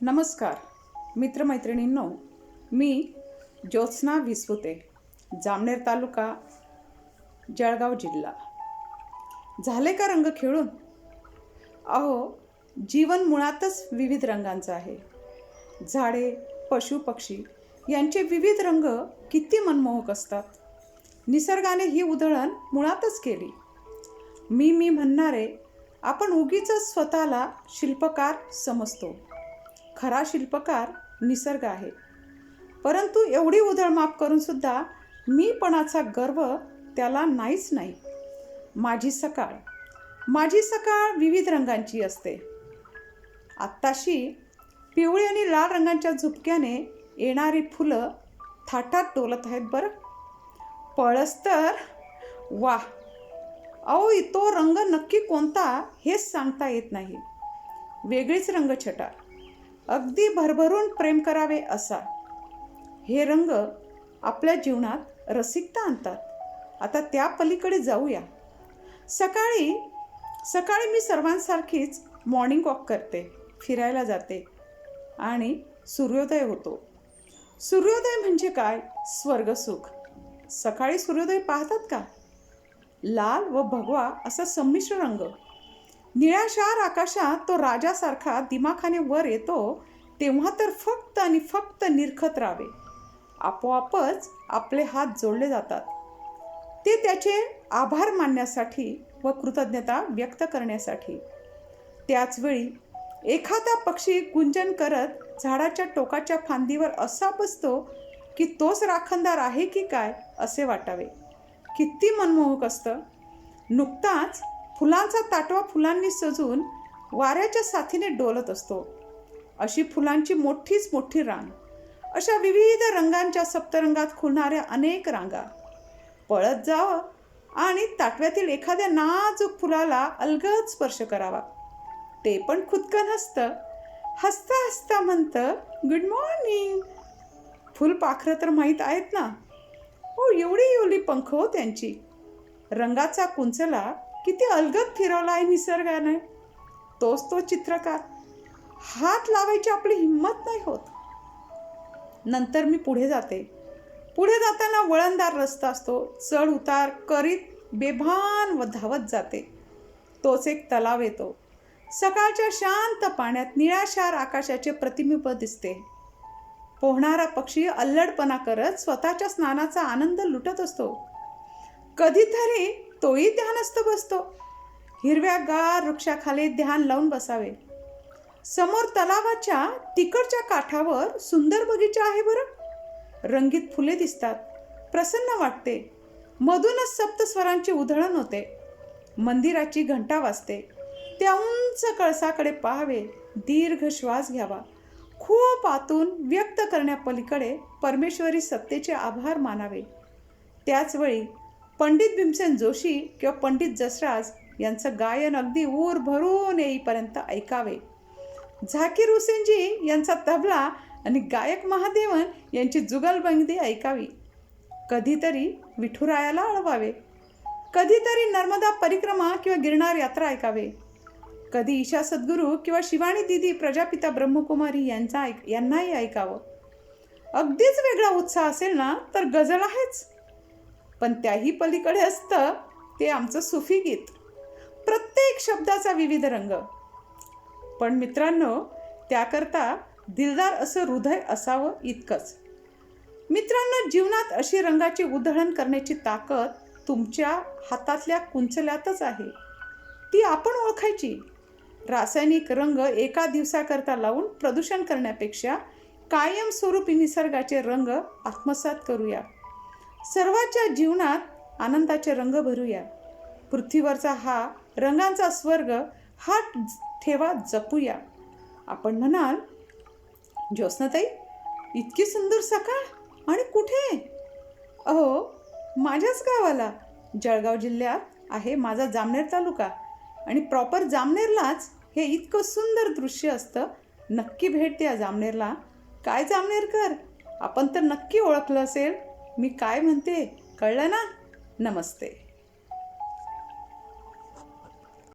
नमस्कार मित्रमैत्रिणींनो, मी ज्योत्स्ना विसपुते, जामनेर तालुका, जळगाव जिल्हा. झाले का रंग खेळून? अहो, जीवन मुळातच विविध रंगांचं आहे. झाडे, पशु पक्षी यांचे विविध रंग किती मनमोहक असतात. निसर्गाने ही उधळण मुळातच केली. मी म्हणणारे आपण उगीच स्वतःला शिल्पकार समजतो. खरा शिल्पकार निसर्ग आहे. परंतु एवढी उधळमाप करून सुद्धा मीपणाचा गर्व त्याला नाहीच नाही. माझी सकाळ विविध रंगांची असते. आत्ताशी पिवळी आणि लाल रंगांच्या झुपक्याने येणारी फुलं थाटात डोलत आहेत बरं. पळस तर वा. अहो, तो रंग नक्की कोणता हेच सांगता येत नाही. वेगळीच रंगछटा, अगदी भरभरून प्रेम करावे असा. हे रंग आपल्या जीवनात रसिकता आणतात. आता त्या पलीकडे जाऊया. सकाळी मी सर्वांसारखीच मॉर्निंग वॉक करते, फिरायला जाते आणि सूर्योदय होतो. सूर्योदय म्हणजे काय? स्वर्गसुख. सकाळी सूर्योदय पाहतात का? लाल व भगवा असा संमिश्र रंग. निळाशार आकाशात तो राजासारखा दिमाखाने वर येतो तेव्हा तर फक्त आणि फक्त निरखत राहावे. आपोआपच आपले हात जोडले जातात. ते त्याचे आभार मानण्यासाठी व कृतज्ञता व्यक्त करण्यासाठी. त्याचवेळी एखादा पक्षी गुंजन करत झाडाच्या टोकाच्या फांदीवर असा बसतो की तोच राखणदार आहे की काय असे वाटावे. किती मनमोहक असतं. नुकताच फुलांचा ताटवा फुलांनी सजून वाऱ्याच्या साथीने डोलत असतो. अशी फुलांची मोठीच मोठी रांग. अशा विविध रंगांच्या सप्तरंगात खुलणाऱ्या अनेक रांगा. पळत जावं आणि ताटव्यातील एखाद्या नाजूक फुलाला अलगद स्पर्श करावा. ते पण खुदकन हसतं. हसता हसता म्हणतं, गुड मॉर्निंग. फुलपाखरं तर माहीत आहेत ना. हो, एवढी पंख हो त्यांची. रंगाचा कुंचला किती अलगद फिरवला आहे निसर्गाने. तोच तो चित्रकार. हात लावायची आपली हिंमत नाही होत. नंतर मी पुढे जाते. पुढे जाताना वळणदार रस्ता असतो. चढ उतार करीत बेभान व धावत जाते. तोच एक तलाव येतो. सकाळच्या शांत पाण्यात निळाशार आकाशाचे प्रतिबिंब दिसते. पोहणारा पक्षी अल्लडपणा करत स्वतःच्या स्नानाचा आनंद लुटत असतो. कधीतरी तोही ध्यानस्थ बसतो. हिरव्यागार वृक्षाखाली ध्यान लावून बसावे. समोर तलावाच्या तिकडच्या काठावर सुंदर बगीचा आहे बरं. रंगीत फुले दिसतात. प्रसन्न वाटते. मधूनच सप्तस्वरांची उधळण होते. मंदिराची घंटा वाजते. त्या उंच कळसाकडे पाहावे. दीर्घ श्वास घ्यावा. खूप आतून व्यक्त करण्यापलीकडे परमेश्वरी सत्तेचे आभार मानावे. त्याचवेळी पंडित भीमसेन जोशी किंवा पंडित जसराज यांचं गायन अगदी ऊर भरून येईपर्यंत ऐकावे. झाकीर हुसेनजी यांचा तबला आणि गायक महादेवन यांची जुगलबंदी ऐकावी. कधीतरी विठुरायाला अळवावे. कधीतरी नर्मदा परिक्रमा किंवा गिरनार यात्रा ऐकावे. कधी ईशा सद्गुरू किंवा शिवानी दिदी प्रजापिता ब्रह्मकुमारी यांनाही ऐकावं. अगदीच वेगळा उत्साह असेल ना तर गझल आहेच. पण त्याही पलीकडे असतं ते आमचं सुफी गीत. प्रत्येक शब्दाचा विविध रंग. पण मित्रांनो, त्याकरता दिलदार असं हृदय असावं इतकंच. मित्रांनो, जीवनात अशी रंगाची उधळण करण्याची ताकद तुमच्या हातातल्या कुंचल्यातच आहे. ती आपण ओळखायची. रासायनिक रंग एका दिवसाकरता लावून प्रदूषण करण्यापेक्षा कायमस्वरूपी निसर्गाचे रंग आत्मसात करूया. सर्वांच्या जीवनात आनंदाचे रंग भरूया. पृथ्वीवरचा हा रंगांचा स्वर्ग हा ठेवा जपूया. आपण म्हणाल, ज्योत्स्नाताई, इतकी सुंदर सकाळ आणि कुठे? अहो, माझ्याच गावाला, जळगाव जिल्ह्यात आहे माझा जामनेर तालुका. आणि प्रॉपर जामनेरलाच हे इतकं सुंदर दृश्य असतं. नक्की भेट द्या जामनेरला. काय जामनेरकर, आपण तर नक्की ओळखलं असेल मी काय म्हणते. कळलं ना? नमस्ते.